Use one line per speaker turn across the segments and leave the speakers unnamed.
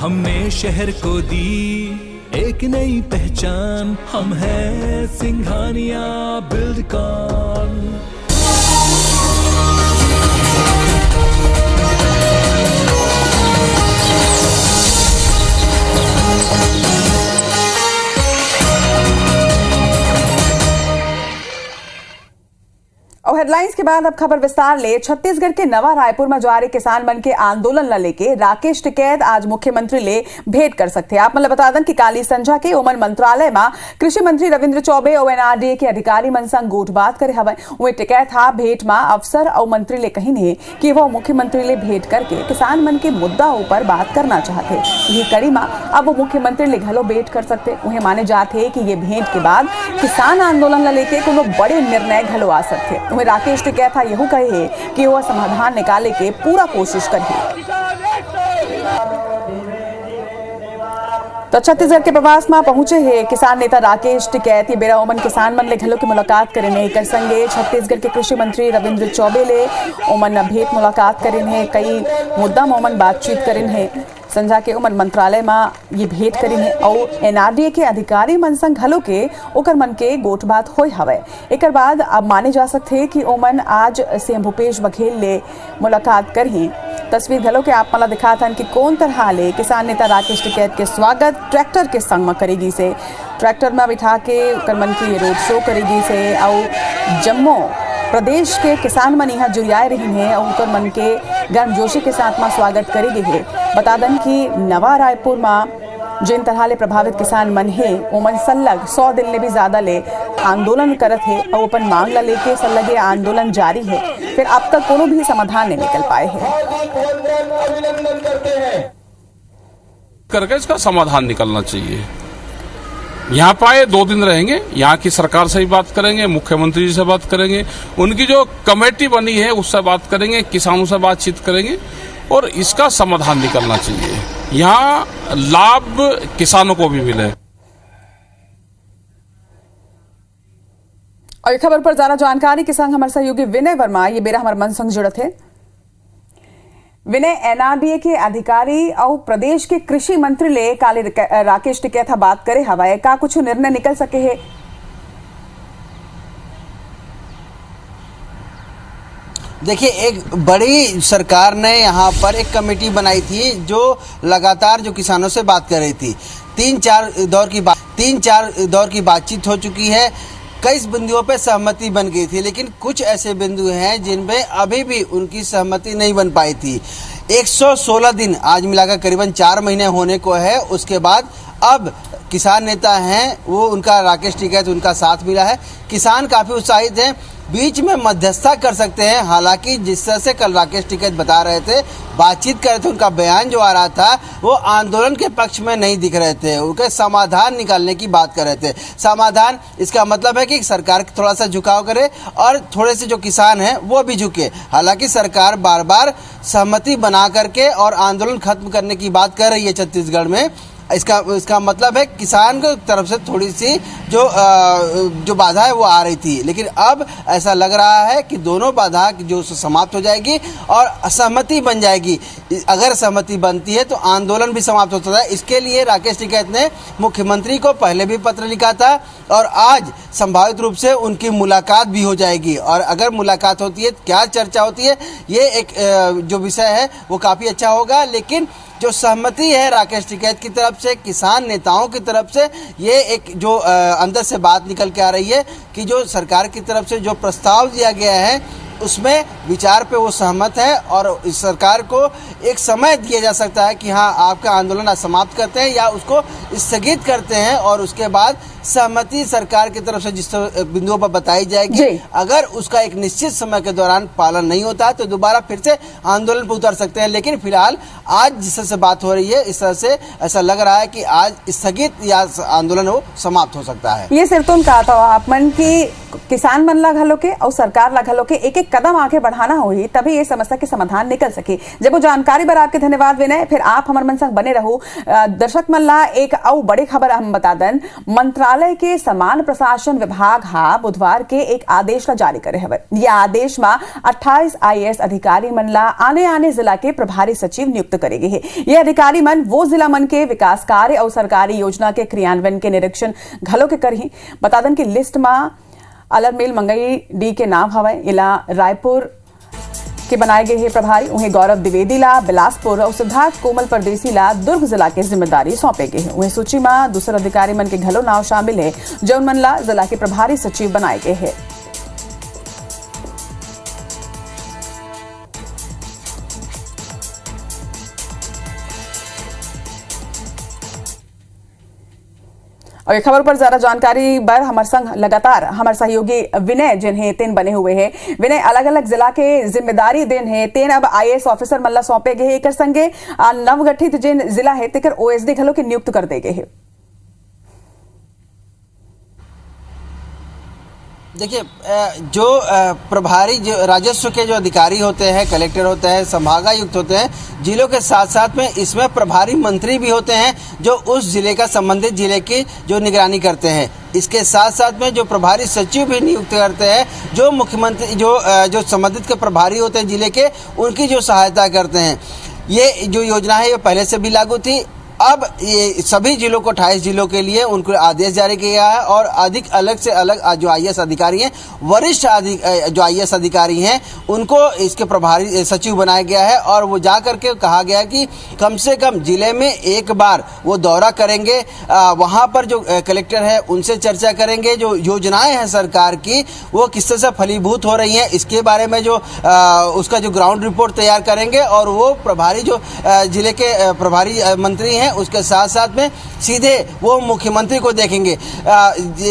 हमने शहर को दी एक नई पहचान, हम हैं सिंघानिया बिल्डकॉन।
और हेडलाइंस के बाद अब खबर विस्तार ले। छत्तीसगढ़ के नवा रायपुर में जारी किसान मन के आंदोलन ला लेके राकेश टिकैत आज मुख्यमंत्री ले भेंट कर सकते हैं। आप मतलब बता दें कि काली संझा के ओमन मंत्रालय में कृषि मंत्री रविंद्र चौबे और एनआरडीए के अधिकारी मन संग गोठ बात करे हवे। वे टिकैत हा भेंट में अफसर और मंत्री ले कही है कि वो मुख्यमंत्री ले भेंट करके किसान मन के मुद्दा ऊपर बात करना चाहते। ये कड़ी में अब वो मुख्यमंत्री ले घलो भेंट कर सकते। उन्हें माने जाते कि ये भेंट के बाद किसान आंदोलन ला लेके कोनो बड़े निर्णय घलो आ सकते। वहीं राकेश टिकैत यह कहे कि वह समाधान निकाले के पूरा कोशिश करिए। तो छत्तीसगढ़ के प्रवास में पहुंचे हैं किसान नेता राकेश टिकैत। ये बेरा ओमन किसान मन ले घलो की मुलाकात करें। कर संगे छत्तीसगढ़ के कृषि मंत्री रविंद्र चौबे ले ओमन भेंट मुलाकात करें हैं। कई मुद्दा में ओमन बातचीत करें हैं। संझा के ओमन मंत्रालय में ये भेंट करी है और एनआरडीए के अधिकारी मन संग घलो के ओकर मन के गोठ बात होय हवे। एकर बाद अब माने जा सकते कि ओमन आज सीएम भूपेश बघेल ले मुलाकात करी। तस्वीर घलो के आप मला दिखा था कि कौन तरह ले किसान नेता राकेश टिकैत के स्वागत ट्रैक्टर के संग में करेगी से। ट्रैक्टर में बिठा के ओकर मन की रोड शो करेगी से और जम्मू प्रदेश के किसान मन यहाँ जुड़ाए रही हैं और उनकर मन के गर्मजोशी के साथ में स्वागत करेगी है। बता दें कि नवा रायपुर में जिन तरह ले प्रभावित किसान मन है ओमन सल्लग 100 दिन ले भी ज्यादा ले आंदोलन करत है और अपन मांग ला लेके सल्लगे आंदोलन जारी है। फिर अब तक कोनो भी समाधान नहीं निकल पाए है।
करके इसका समाधान निकलना चाहिए। यहाँ पाए 2 दिन रहेंगे, यहाँ की सरकार से भी बात करेंगे, मुख्यमंत्री जी से बात करेंगे, उनकी जो कमेटी बनी है उससे बात करेंगे, किसानों से बातचीत करेंगे और इसका समाधान निकलना चाहिए। यहाँ लाभ किसानों को भी मिले।
और खबर पर ज्यादा जानकारी के संग हमारे सहयोगी विनय वर्मा ये बेरा हमारे मन संग जुड़त है। विनय, एनआरडीए के अधिकारी और प्रदेश के कृषि मंत्री ले काले राकेश टिकैत बात करे हवाए का कुछ निर्णय निकल सके है?
देखिए, एक बड़ी सरकार ने यहाँ पर एक कमेटी बनाई थी जो लगातार जो किसानों से बात कर रही थी। 3-4 दौर की बातचीत हो चुकी है। कई बिंदुओं पे सहमति बन गई थी, लेकिन कुछ ऐसे बिंदु हैं जिनमें अभी भी उनकी सहमति नहीं बन पाई थी। 116 दिन आज मिलाकर करीबन 4 महीने होने को है। उसके बाद अब किसान नेता हैं वो उनका राकेश टिकैत उनका साथ मिला है। किसान काफ़ी उत्साहित हैं, बीच में मध्यस्थता कर सकते हैं। हालांकि जिस तरह से कल राकेश टिकैत बता रहे थे, बातचीत कर रहे थे, उनका बयान जो आ रहा था वो आंदोलन के पक्ष में नहीं दिख रहे थे। उनके समाधान निकालने की बात कर रहे थे। समाधान इसका मतलब है कि सरकार थोड़ा सा झुकाव करे और थोड़े से जो किसान हैं वो भी झुके। हालांकि सरकार बार बार सहमति बना करके और आंदोलन खत्म करने की बात कर रही है छत्तीसगढ़ में। इसका मतलब है किसान की तरफ से थोड़ी सी जो बाधा है वो आ रही थी, लेकिन अब ऐसा लग रहा है कि दोनों बाधा जो समाप्त हो जाएगी और सहमति बन जाएगी। अगर सहमति बनती है तो आंदोलन भी समाप्त होता है। इसके लिए राकेश टिकैत ने मुख्यमंत्री को पहले भी पत्र लिखा था और आज संभावित रूप से उनकी मुलाकात भी हो जाएगी। और अगर मुलाकात होती है, क्या चर्चा होती है, ये एक जो विषय है वो काफ़ी अच्छा होगा। लेकिन जो सहमति है राकेश टिकैत की तरफ से, किसान नेताओं की तरफ से, ये एक जो अंदर से बात निकल के आ रही है कि जो सरकार की तरफ से जो प्रस्ताव दिया गया है उसमें विचार पे वो सहमत है और इस सरकार को एक समय दिया जा सकता है कि हाँ, आपका आंदोलन समाप्त करते हैं या उसको स्थगित करते हैं और उसके बाद सहमति सरकार की तरफ से जिस बिंदुओं पर बताई जाएगी। अगर उसका एक निश्चित समय के दौरान पालन नहीं होता है तो दोबारा फिर से आंदोलन पर उतर सकते हैं। लेकिन फिलहाल आज जिस तरह से बात हो रही है, इस तरह से ऐसा लग रहा है कि आज स्थगित या आंदोलन वो समाप्त हो सकता है।
ये सिर्फ तुम कहा था आप मन की किसान मन ला घलो के और सरकार ला घलो के एक एक कदम आगे बढ़ा बढ़ाना होगी तभी ये समस्या के समाधान निकल सके। जब वो जानकारी पर आपके धन्यवाद विनय, फिर आप हमारे मन संग बने रहो। दर्शक मल्ला एक और बड़ी खबर हम बता दें, मंत्रालय के समान प्रशासन विभाग बुधवार के एक आदेश जारी करे हवे। यह आदेश में 28 IAS अधिकारी मन ला आने जिला के प्रभारी सचिव नियुक्त करेगे है। ये अधिकारी मन वो जिला मन के विकास कार्य और सरकारी योजना के क्रियान्वयन के निरीक्षण घलो के करही। बता दें कि लिस्ट में अलरमेल मंगई डी के नाम हवे, इला रायपुर के बनाए गए हैं प्रभारी। उन्हें गौरव द्विवेदी ला बिलासपुर और सिद्धार्थ कोमल परदेसी ला दुर्ग जिला के जिम्मेदारी सौंपे गए हैं। उन्हें सूची में दूसरे अधिकारी मन के घलो नाव शामिल है जो मन ला जिला के प्रभारी सचिव बनाए गए हैं। और खबर पर ज्यादा जानकारी बर हमारे संग लगातार हमारे सहयोगी विनय जिन्हें तीन बने हुए हैं। विनय, अलग अलग जिला के जिम्मेदारी दिन है, तीन अब IAS ऑफिसर मल्ला सौंपे गए एक संगे नवगठित जिन जिला है तेकर OSD घलो के नियुक्त कर दे गए हैं।
देखिए, जो प्रभारी जो राजस्व के जो अधिकारी होते हैं, कलेक्टर होते हैं, संभागायुक्त होते हैं, जिलों के साथ साथ में इसमें प्रभारी मंत्री भी होते हैं जो उस जिले का संबंधित जिले की जो निगरानी करते हैं। इसके साथ साथ में जो प्रभारी सचिव भी नियुक्त करते हैं जो मुख्यमंत्री जो संबंधित के प्रभारी होते हैं जिले के, उनकी जो सहायता करते हैं। ये जो योजना है ये पहले से भी लागू थी। अब ये सभी जिलों को 28 जिलों के लिए उनको आदेश जारी किया है और अधिक अलग से अलग जो IAS अधिकारी हैं, वरिष्ठ जो IAS अधिकारी हैं, उनको इसके प्रभारी सचिव बनाया गया है। और वो जा करके कहा गया है कि कम से कम जिले में एक बार वो दौरा करेंगे, वहाँ पर जो कलेक्टर है उनसे चर्चा करेंगे, जो योजनाएं हैं सरकार की वो किस तरह से फलीभूत हो रही हैं इसके बारे में जो उसका जो ग्राउंड रिपोर्ट तैयार करेंगे। और वो प्रभारी जो जिले के प्रभारी मंत्री हैं उसके साथ साथ में सीधे वो मुख्यमंत्री को देखेंगे।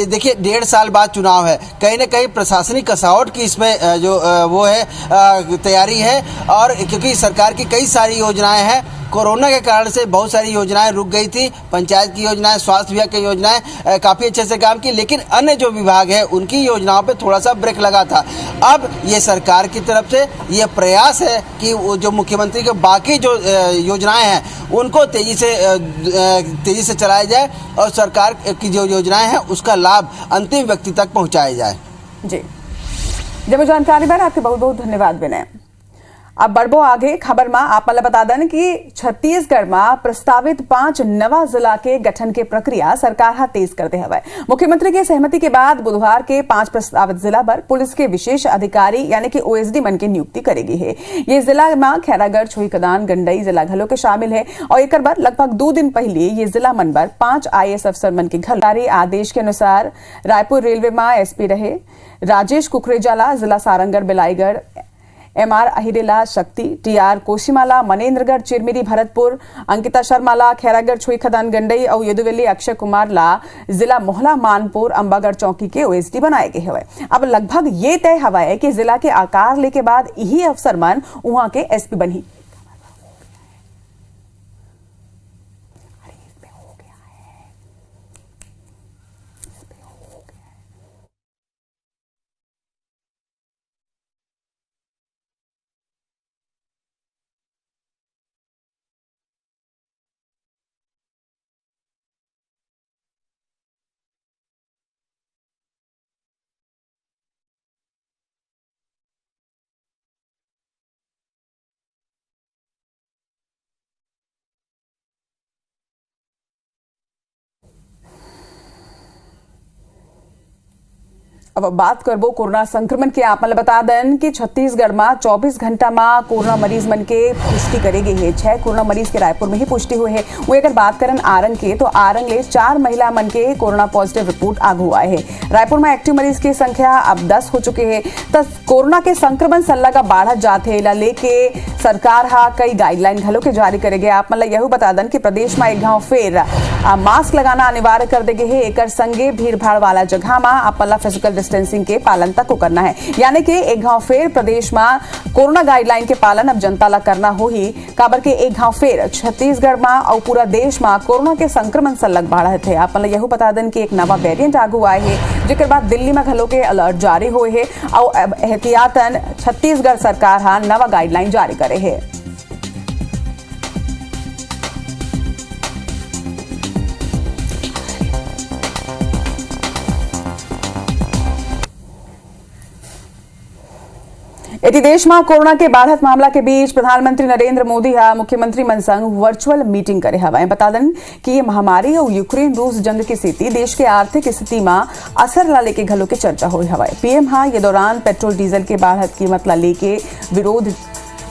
देखिए, 1.5 साल बाद चुनाव है, कहीं ना कहीं प्रशासनिक कसावट की इसमें जो वो है तैयारी है। और क्योंकि सरकार की कई सारी योजनाएं हैं, कोरोना के कारण से बहुत सारी योजनाएं रुक गई थी, पंचायत की योजनाएं, स्वास्थ्य विभाग की योजनाएं काफ़ी अच्छे से काम की, लेकिन अन्य जो विभाग है उनकी योजनाओं पे थोड़ा सा ब्रेक लगा था। अब ये सरकार की तरफ से ये प्रयास है कि वो जो मुख्यमंत्री के बाकी जो योजनाएं हैं उनको तेज़ी से चलाया जाए और सरकार की जो योजनाएं हैं उसका लाभ अंतिम व्यक्ति तक पहुँचाया जाए।
जी, जब जानकारी पर आपके बहुत बहुत धन्यवाद विनय। अब बढ़बो आगे खबर में आप मतलब बता दें कि छत्तीसगढ़ में प्रस्तावित 5 नवा जिला के गठन के प्रक्रिया सरकार तेज करते हुए मुख्यमंत्री की सहमति के बाद बुधवार के 5 प्रस्तावित जिला पर पुलिस के विशेष अधिकारी यानी कि OSD मन की नियुक्ति करेगी है। ये जिला में खैरागढ़, छुईखदान, गंडई जिला घलों के शामिल है। और एक बार लगभग 2 दिन पहले ये जिला मन पर 5 IAS अफसर मन के घर आदेश के अनुसार रायपुर रेलवे में SP रहे राजेश कुकरेजाला, जिला सारंगढ़ बिलाईगढ़ MR अहिरेला शक्ति, TR कोशिमाला मनेन्द्रगढ़ चिरमिरी भरतपुर, अंकिता शर्माला खैरागढ़ छुईखदान गंडई और यदुवेली अक्षय कुमार ला जिला मोहला मानपुर अंबागढ़ चौकी के OSD बनाए गए हुए। अब लगभग ये तय हवा है कि जिला के आकार ले के बाद यही अफसर मन वहां के SP बनी। अब बात करबो कोरोना संक्रमण के। आप मतलब बता दें कि छत्तीसगढ़ में 24 घंटा में कोरोना मरीज मन के पुष्टि करेगी है। 6 कोरोना मरीज के रायपुर में ही पुष्टि हुई है। वो अगर बात करें आरंग के तो आरंग ले 4 महिला मन के कोरोना पॉजिटिव रिपोर्ट आगू हुआ है। रायपुर में एक्टिव मरीज की संख्या अब 10 हो चुके हैं। तो कोरोना के संक्रमण सल्ला का बढ़त जाते लेके सरकार कई गाइडलाइन घलों के जारी करेगे। आप मतलब यही बता दें कि प्रदेश में एक गांव फिर मास्क लगाना अनिवार्य कर देगे है। एक संगे भीड़ भाड़ वाला जगह में आप मतलब फिजिकल डिस्टेंसिंग के पालन तक को करना है। यानी कि एक गांव फेर प्रदेश में कोरोना गाइडलाइन के पालन अब जनता ला करना हो ही काबर के एक गांव फेर छत्तीसगढ़ में और पूरा देश में कोरोना के संक्रमण से लग बढ़ा थे। आप यह बता दें कि एक नवा वेरिएंट आगू आए है, जिसके बाद दिल्ली में घलो के अलर्ट जारी हुए है और एहतियातन छत्तीसगढ़ सरकार हाँ नवा गाइडलाइन जारी करे है। इति देश में कोरोना के बढ़त मामला के बीच प्रधानमंत्री नरेंद्र मोदी मुख्यमंत्री मन संग वर्चुअल मीटिंग करे हवा। बता दें कि ये महामारी और यूक्रेन रूस जंग की स्थिति देश के आर्थिक स्थिति में असर ला लेके घलो के चर्चा हुई हवा। पीएम ये दौरान पेट्रोल डीजल के बढ़त कीमत ला लेके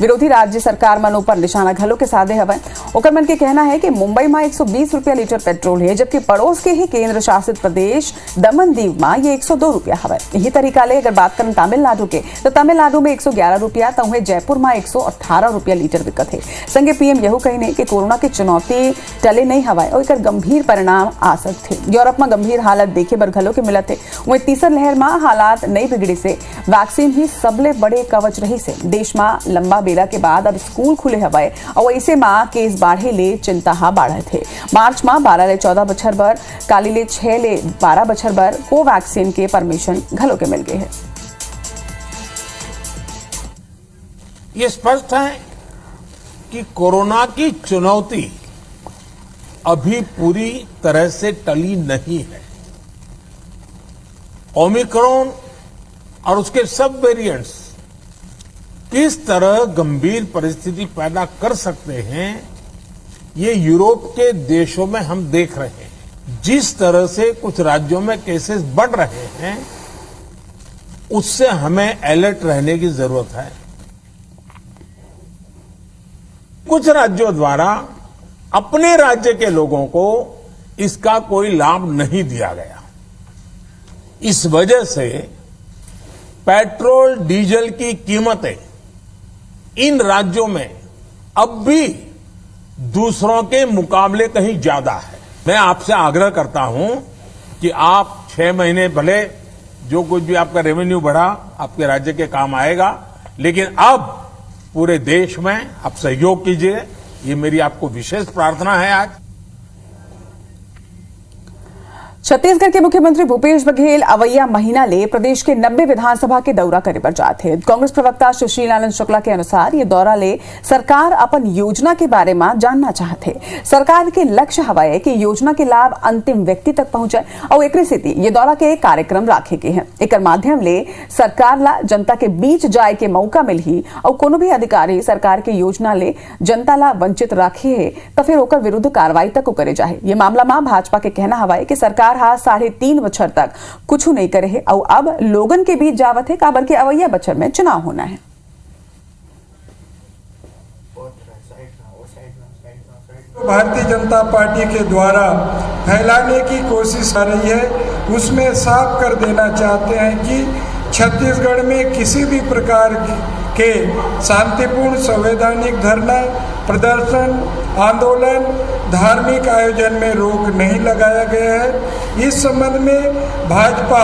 विरोधी राज्य सरकार मन पर निशाना घलो के साधे हवा। ओकर मन के कहना है कि मुंबई में 120 रुपया लीटर पेट्रोल है, जबकि पड़ोस के ही केंद्र शासित प्रदेश दमन दीव में ये 102 रुपया हवा। यही तरीका ले अगर बात करें तमिलनाडु के तो तमिलनाडु में 111 रुपया तो वहीं जयपुर में 118 रुपया लीटर बिकत है। संगे पीएम यह कहने कि कोरोना की चुनौती टले नहीं हवा और एक गंभीर परिणाम आ सकते। यूरोप में गंभीर हालत देखे बर घलो के मिलत है। वहीं तीसर लहर में हालात नहीं बिगड़ी से वैक्सीन ही सबले बड़े कवच रही से देश में लंबा बेरा के बाद अब स्कूल खुले हवाए और ऐसे में केस बाढ़े ले चिंता बढ़े थे। मार्च में 12 ले 14 बछर बर, काली ले 6 ले 12 बछर बर कोवैक्सीन के परमिशन घलो के मिल गए हैं।
ये स्पष्ट है कि कोरोना की चुनौती अभी पूरी तरह से टली नहीं है। ओमिक्रॉन और उसके सब वेरिएंट्स किस तरह गंभीर परिस्थिति पैदा कर सकते हैं, ये यूरोप के देशों में हम देख रहे हैं। जिस तरह से कुछ राज्यों में केसेस बढ़ रहे हैं, उससे हमें अलर्ट रहने की जरूरत है। कुछ राज्यों द्वारा अपने राज्य के लोगों को इसका कोई लाभ नहीं दिया गया। इस वजह से पेट्रोल डीजल की कीमतें इन राज्यों में अब भी दूसरों के मुकाबले कहीं ज्यादा है। मैं आपसे आग्रह करता हूं कि आप 6 महीने भले जो कुछ भी आपका रेवेन्यू बढ़ा आपके राज्य के काम आएगा, लेकिन अब पूरे देश में आप सहयोग कीजिए। ये मेरी आपको विशेष प्रार्थना है। आज
छत्तीसगढ़ के मुख्यमंत्री भूपेश बघेल अवैया महीना ले प्रदेश के 90 विधानसभा के दौरा करे पर जाते हैं। कांग्रेस प्रवक्ता सुशील आनंद शुक्ला के अनुसार ये दौरा ले सरकार अपन योजना के बारे में जानना चाहते। सरकार के लक्ष्य हवा है कि योजना के लाभ अंतिम व्यक्ति तक पहुंचे और एक स्थिति ये दौरा के कार्यक्रम राखे गए हैं। एक माध्यम ले सरकार ला जनता के बीच जाए के मौका मिल ही और कोनो भी अधिकारी सरकार के योजना ले जनता ला वंचित राखे है तो फिर ओकर विरुद्ध कार्रवाई तक को करे जाए। ये मामला में भाजपा के कहना हवा है कि सरकार 3.5 बछर तक कुछ नहीं करे है और अब लोगन के बीच जावत है काबर के अवैया बछर में चुनाव होना है।
भारतीय जनता पार्टी के द्वारा फैलाने की कोशिश कर रही है, उसमें साफ कर देना चाहते हैं कि छत्तीसगढ़ में किसी भी प्रकार के शांतिपूर्ण संवैधानिक धरना, प्रदर्शन, आंदोलन, धार्मिक आयोजन में रोक नहीं लगाया गया है। इस संबंध में भाजपा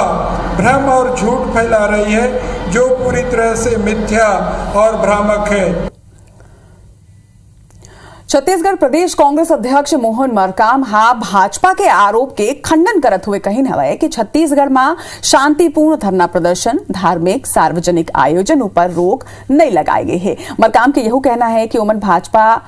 भ्रम और झूठ फैला रही है जो पूरी तरह से मिथ्या और भ्रामक है।
छत्तीसगढ़ प्रदेश कांग्रेस अध्यक्ष मोहन मरकाम भाजपा के आरोप के खंडन करत हुए कही हवा है कि छत्तीसगढ़ में शांतिपूर्ण धरना प्रदर्शन, धार्मिक सार्वजनिक आयोजन पर रोक नहीं लगाई गई है। मरकाम के यह कहना है कि उमन भाजपा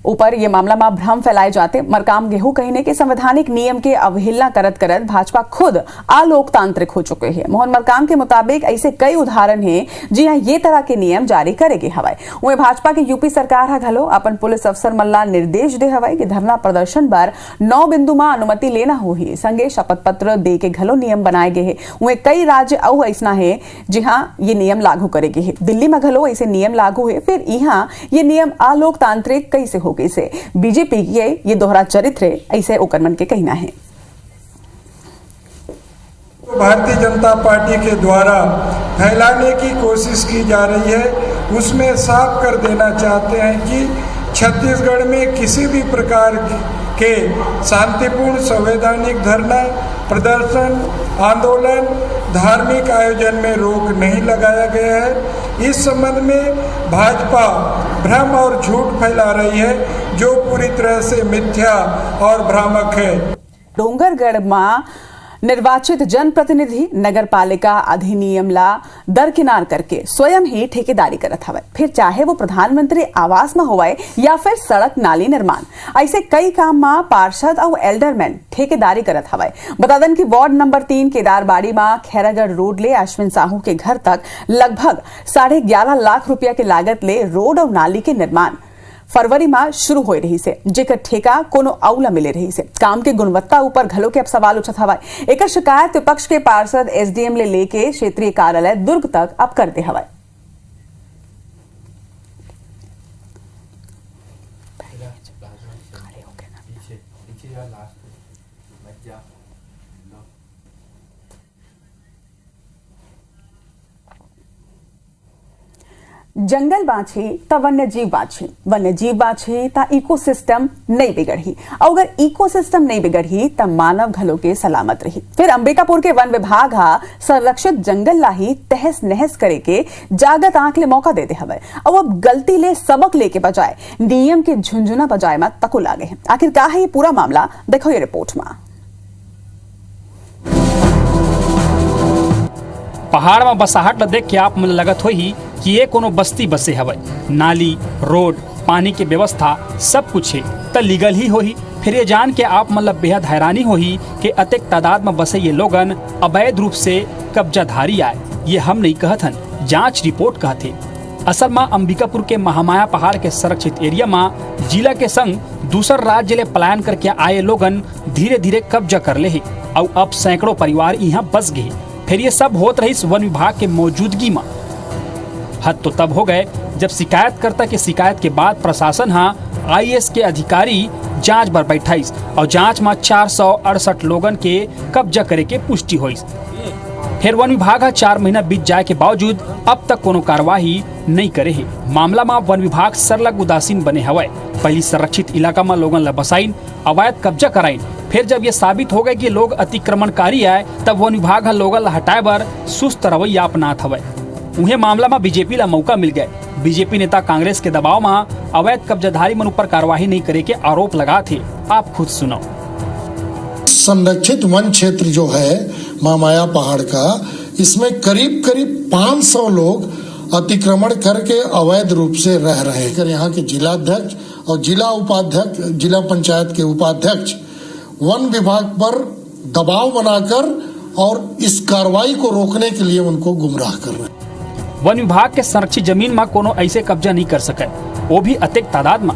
ऊपर ये मामला में भ्रम फैलाए जाते। मरकाम गेहूं कहने के संवैधानिक नियम के अवहेलना करत करत भाजपा खुद अलोकतांत्रिक हो चुके हैं। मोहन मरकाम के मुताबिक ऐसे कई उदाहरण हैं जी हाँ ये तरह के नियम जारी करेगे हवाए। वहीं भाजपा के यूपी सरकार घलो अपन पुलिस अफसर मल्ला निर्देश दे हवाए कि धरना प्रदर्शन पर 9 बिंदु में अनुमति लेना हो ही संगे शपथ पत्र दे के घलो नियम बनाए गए हैं। वहीं कई राज्य और ऐसा है जी हाँ ये नियम लागू करेगे है। दिल्ली में घलो ऐसे नियम लागू है, फिर यहाँ ये नियम अलोकतांत्रिक कैसे हो गई से बीजेपी के ये दोहरा चरित्र ऐसे ओकरमन के कहना है।
भारतीय जनता पार्टी के द्वारा फैलाने की कोशिश की जा रही है, उसमें साफ कर देना चाहते हैं कि छत्तीसगढ़ में किसी भी प्रकार के शांतिपूर्ण संवैधानिक धरना, प्रदर्शन, आंदोलन, धार्मिक आयोजन में रोक नहीं लगाया गया है। इस संबंध में भाजपा भ्रम और झूठ फैला रही है, जो पूरी तरह से मिथ्या और भ्रामक है।
डोंगरगढ़ में निर्वाचित जनप्रतिनिधि नगर पालिका अधिनियम ला दरकिनार करके स्वयं ही ठेकेदारी करत हवे, फिर चाहे वो प्रधानमंत्री आवास में होवे या फिर सड़क नाली निर्माण, ऐसे कई काम में पार्षद और एल्डरमैन ठेकेदारी करत हवे। बता दें कि वार्ड नंबर 3 केदारबाड़ी में खैरागढ़ रोड ले अश्विन साहू के घर तक लगभग 11.5 लाख रुपया के लागत ले रोड और नाली के निर्माण फरवरी में शुरू हो रही से, जेकर ठेका कोनो अउला मिले रही से। काम के गुणवत्ता ऊपर घलो के अब सवाल उठत हवा। एक शिकायत विपक्ष के पार्षद एसडीएम ले लेके क्षेत्रीय कार्यालय दुर्ग तक अब करते हवा। जंगल बाछी त वन्यजीव बाछी, वन्यजीव बाछी त इकोसिस्टम नहीं बिगड़ी, और अगर इकोसिस्टम नहीं बिगड़ी त मानव घलो के सलामत रही। फिर अंबिकापुर के वन विभाग हा संरक्षित जंगल लाही तहस नहस करे के जागत आंख ले मौका देते हवे, और अब गलती ले सबक लेके बजाय नियम के झुंझुना बजाय में तको लागे हैं। आखिर क्या है ये पूरा मामला, देखो ये रिपोर्ट में।
पहाड़ में बसाहट देख के आप मन लगत होही कि ये कोनो बस्ती बसे हवे। नाली, रोड, पानी के व्यवस्था सब कुछ है त लीगल ही होही। फिर ये जान के आप मतलब बेहद हैरानी होही कि अतेक तादाद में बसे ये लोगन अवैध रूप से कब्जाधारी आए। ये हम नहीं कहत हन, जांच रिपोर्ट कहते। असल में अंबिकापुर के महामाया पहाड़ के संरक्षित एरिया में जिला के संग दूसर राज्य ले पलायन करके आए लोगन धीरे धीरे कब्जा कर ले है, और अब सैकड़ों परिवार यहाँ बस गए। फिर ये सब होत रही वन विभाग के मौजूदगी में। हद तो तब हो गए जब शिकायतकर्ता के शिकायत के बाद प्रशासन आईएएस के अधिकारी जांच पर बैठाइस, और जांच में 468 लोगन के कब्जा करे के पुष्टि हुई। फिर वन विभाग 4 महीना बीत जाए के बावजूद अब तक कोनो कार्यवाही नहीं करे है। मामला में वन विभाग सरलग उदासीन बने हवे। पहली संरक्षित इलाका में लोगन ला बसाइन, अवैध कब्जा कराइन। फिर जब ये साबित हो गए कि लोग अतिक्रमणकारी आए, तब वन विभाग लोगन ला हटाए बर सुस्त रवैया अपनात हवे। उन्हें मामला में बीजेपी ला मौका मिल गए। बीजेपी नेता कांग्रेस के दबाव में अवैध कब्जाधारी मन ऊपर कार्यवाही नहीं करे के आरोप लगा थे। आप खुद सुनो।
संरक्षित वन क्षेत्र जो है महामाया पहाड़ का, इसमें करीब 500 लोग अतिक्रमण करके अवैध रूप से रह रहे हैं। यहाँ के जिलाध्यक्ष और जिला उपाध्यक्ष, जिला पंचायत के उपाध्यक्ष वन विभाग पर दबाव बनाकर और इस कार्रवाई को रोकने के लिए उनको गुमराह कर रहे हैं।
वन विभाग के संरक्षित जमीन में कोनो ऐसे कब्जा नहीं कर सके, वो भी अतेक तादाद में।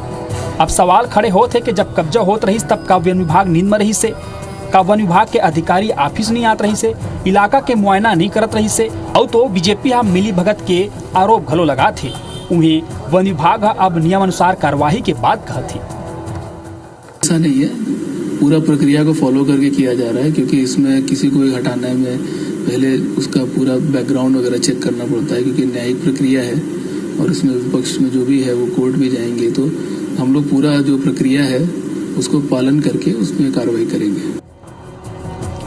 अब सवाल खड़े होते कि जब कब्जा होत रही तब का वन विभाग नींद में रही से, का वन विभाग के अधिकारी ऑफिस नहीं आत रही से, इलाका के मुआयना नहीं करत रही से, और तो बीजेपी मिली भगत के आरोप घलो लगा थे। उन्हें वन विभाग अब नियमानुसार कार्यवाही के बाद कहा थी।
ऐसा नहीं है, पूरा प्रक्रिया को फॉलो करके किया जा रहा है, क्योंकि इसमें किसी को भी हटाने में पहले उसका पूरा बैकग्राउंड वगैरह चेक करना पड़ता है, क्योंकि न्यायिक प्रक्रिया है और इसमें विपक्ष में जो भी है वो कोर्ट भी जाएंगे। तो हम लोग पूरा जो प्रक्रिया है उसको पालन करके उसमें कार्रवाई करेंगे।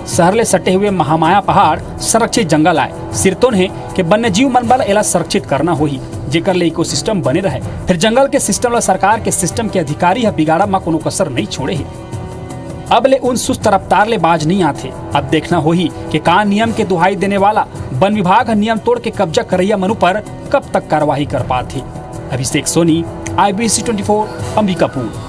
शहर सटे हुए महामाया पहाड़ संरक्षित जंगल आए। सिरतोन है कि वन्य जीव मन बल एला संरक्षित करना होही, जेकर ले इकोसिस्टम बने रहे। फिर जंगल के सिस्टम ला सरकार के सिस्टम के अधिकारी बिगाड़ा में कोनो कसर नहीं छोड़े है। अब ले उन सुस्त रफ्तार ले बाज नहीं आते। अब देखना होही कि का नियम के दुहाई देने वाला वन विभाग नियम तोड़ के कब्जा करैया मनु पर कब तक कार्यवाही कर पाते। अभिषेक सोनी, IBC 24, अंबिकापुर।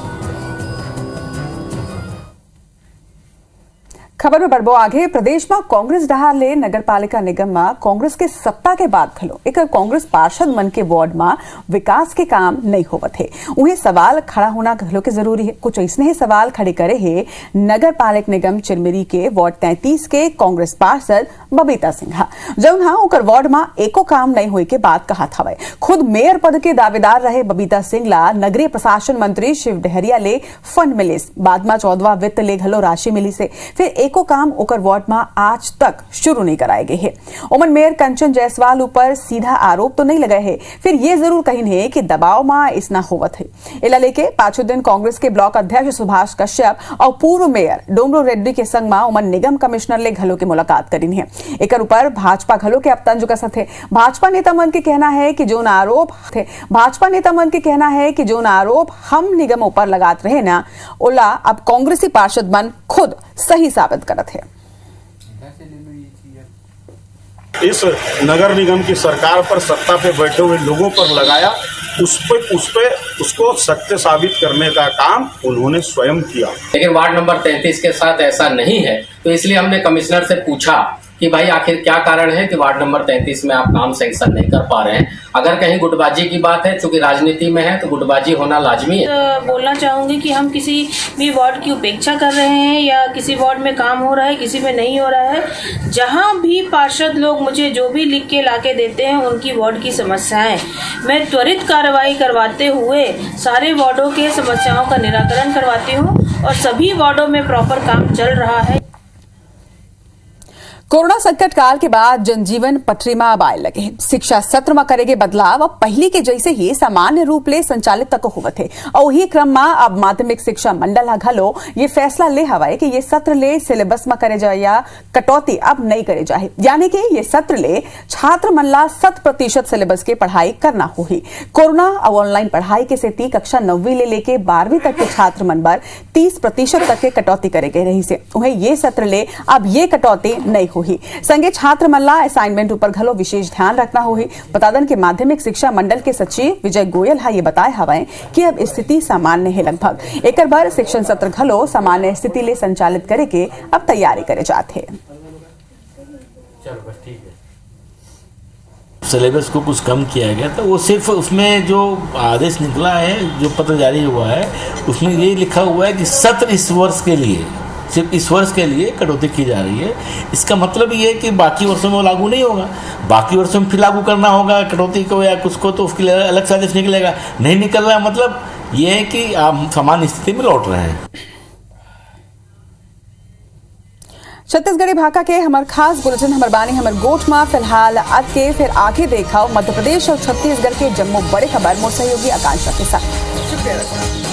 खबर में बढ़बो आगे। प्रदेश में कांग्रेस डहार ले नगर पालिका निगम में कांग्रेस के सत्ता के बाद खलो एक कांग्रेस पार्षद मन के वार्ड में विकास के काम नहीं होवत है। उन्हें सवाल खड़ा होना खलो के जरूरी है। कुछ ऐसे ही सवाल खड़े करे है नगर पालिक निगम चिरमिरी के वार्ड 33 के कांग्रेस पार्षद बबीता सिंह, जौन ओकर वार्ड में एको काम नहीं हुए के बात कहा था। खुद मेयर पद के दावेदार रहे बबीता सिंह ला नगरीय प्रशासन मंत्री शिव डहरिया ले फंड मिले, बाद में 14वां वित्त ले घलो राशि मिली से। फिर एको काम ओकर वार्ड में आज तक शुरू नहीं कराए गए है। ओमन मेयर कंचन जायसवाल ऊपर सीधा आरोप तो नहीं लगाए है, फिर ये जरूर कही है कि दबाव में इसना होवत है। इला लेके पांचों दिन कांग्रेस के ब्लॉक अध्यक्ष सुभाष कश्यप और पूर्व मेयर डोमरो रेड्डी के संग में ओमन निगम कमिश्नर ले घलो के मुलाकात करी है। एकर ऊपर भाजपा घलो के अब तंज कसत है। भाजपा नेता मन के कहना है कि जो आरोप हम निगम ऊपर लगात रहे ना, ओला अब कांग्रेसी पार्षद मन खुद सही साबित करत है।
इस नगर निगम की सरकार पर, सत्ता पे बैठे हुए लोगों पर लगाया, उसको सत्य साबित करने का काम उन्होंने स्वयं किया।
लेकिन वार्ड नंबर 33 के साथ ऐसा नहीं है, तो इसलिए हमने कमिश्नर से पूछा कि भाई आखिर क्या कारण है कि वार्ड नंबर 33 में आप काम सैंक्शन नहीं कर पा रहे हैं। अगर कहीं गुटबाजी की बात है, चूंकि राजनीति में है तो गुटबाजी होना लाजमी है।
बोलना चाहूंगी कि हम किसी भी वार्ड की उपेक्षा कर रहे हैं या किसी वार्ड में काम हो रहा है, किसी में नहीं हो रहा है। जहां भी पार्षद लोग मुझे जो भी लिख के लाके देते हैं उनकी वार्ड की समस्याएं मैं त्वरित कार्रवाई करवाते हुए सारे वार्डों के समस्याओं का निराकरण करवाती हूँ और सभी वार्डों में प्रॉपर काम चल रहा है।
कोरोना संकट काल के बाद जनजीवन पटरी में अब आए लगे हैं। शिक्षा सत्र में करेगे बदलाव अब पहले के जैसे ही सामान्य रूप ले संचालित तक होवत है और वही क्रम में अब माध्यमिक शिक्षा मंडल घलो ये फैसला ले हवाए कि ये सत्र ले सिलेबस में करे जाए या कटौती अब नहीं करे जाए, यानी कि ये सत्र ले छात्र मन ला 100% सिलेबस के पढ़ाई करना होगी। कोरोना और ऑनलाइन पढ़ाई के सेती कक्षा 9वीं ले लेके 12वीं तक के छात्र मन पर 30% तक के कटौती करे गए रही से उन्हें ये सत्र ले अब ये कटौती नहीं संगे छात्र मल्ला असाइनमेंट ऊपर घलो विशेष ध्यान रखना होगी। बता दें कि माध्यमिक शिक्षा मंडल के सचिव विजय गोयल ये बताए हवाएं कि अब स्थिति सामान्य है। लगभग एक बार शिक्षण सत्र घलो सामान्य स्थिति ले संचालित करे के अब तैयारी करे जाते हैं।
सिलेबस को कुछ कम किया गया तो वो सिर्फ उसमें जो आदेश निकला है, जो पत्र जारी हुआ है, उसमें ये लिखा हुआ है कि सत्र इस वर्ष के लिए, सिर्फ इस वर्ष के लिए कटौती की जा रही है। इसका मतलब ये है कि बाकी वर्षों में वो लागू नहीं होगा, बाकी वर्षों में फिर लागू करना होगा कटौती को या कुछ को, तो उसके लिए अलग से आदेश निकलेगा। नहीं निकल रहा है मतलब ये है कि आप सामान्य स्थिति में लौट रहे हैं।
छत्तीसगढ़ी भाषा के हमार खास बुलेटिन हमर बानी हमर गोठ में फिलहाल आज के फिर आगे देखा मध्य प्रदेश और छत्तीसगढ़ के जम्मू बड़े खबर मोर सहयोगी आकांक्षा के साथ। शुक्रिया।